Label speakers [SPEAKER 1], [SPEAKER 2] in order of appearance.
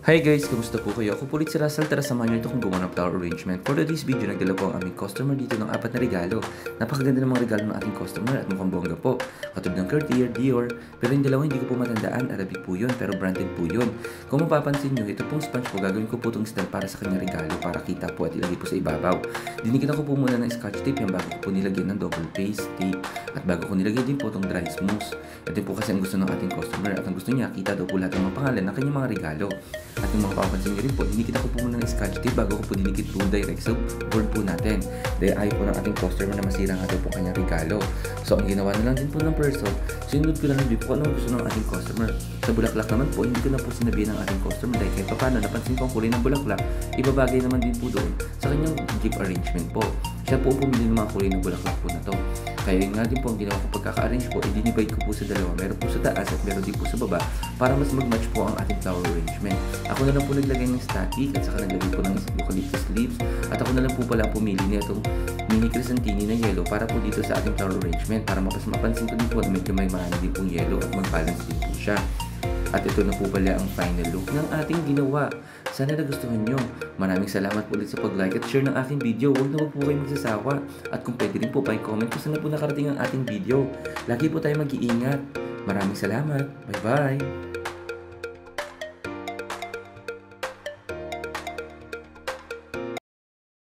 [SPEAKER 1] Hi guys! Kamusta po kayo? Ako po ulit si Russell. Tara samahan niyo ito kung gumawa ng flower arrangement. For today's video, nagdala po ang aming customer dito ng 4 na regalo. Napakaganda ng mga regalo ng ating customer at mukhang bongga po. Katulad ng Cartier, Dior. Pero yung dalawa hindi ko po matandaan. Arabic po yun, pero branded po yun. Kung mapapansin nyo, ito pong sponge po, gagawin ko po itong style para sa kanyang regalo para kita po at ilagay po sa ibabaw. Dinikitan ko po muna ng scotch tape yan bago ko po nilagyan ng double face tape. At bago ko nilagay din po itong dry smooth. Ito po kasi ang gusto ng ating customer at ang gusto niya, kita daw po lahat ng mga pangalan ng kanyang mga regalo. At yung mga papansin nyo rin po, dinikita ko po muna ng scotch tape bago ko po dinikit po direct sa board po natin. Dahil ayaw po ng ating customer na masira nga daw po kanyang regalo. So ang ginawa na lang din po ng person, sinunod ko lang din po kung ano gusto ng ating customer. Sa bulaklak naman po, hindi ko na po sinabihan ng ating customer dahil kahit paano napansin ko ang kulay ng bulaklak, ibabagay naman din po doon sa kanyang gift arrangement po. Siya po ang pumili ng mga kulay ng bulaklak po na to. Kaya yun nga din po ang ginawa ko pagkaka-arrange po, i-divide ko po sa dalawa. Meron po sa taas at meron din po sa baba para mas mag-match po ang ating flower arrangement. Ako na lang po naglagay ng static at saka naglagay po ng eucalyptus leaves. At ako na lang po pala pumili nitong mini chrysantini na yellow para po dito sa ating flower arrangement. Para mapansin ko din po na medyo may marami din pong yellow at mag-balance din po siya. At ito na po pala ang final look ng ating ginawa. Sana nagustuhan nyo. Maraming salamat po ulit sa pag-like at share ng aking video. Huwag na po kayo magsasawa. At kung pwede rin po pa-comment kung saan na po nakarating ang ating video. Lagi po tayo mag-iingat. Maraming salamat. Bye-bye!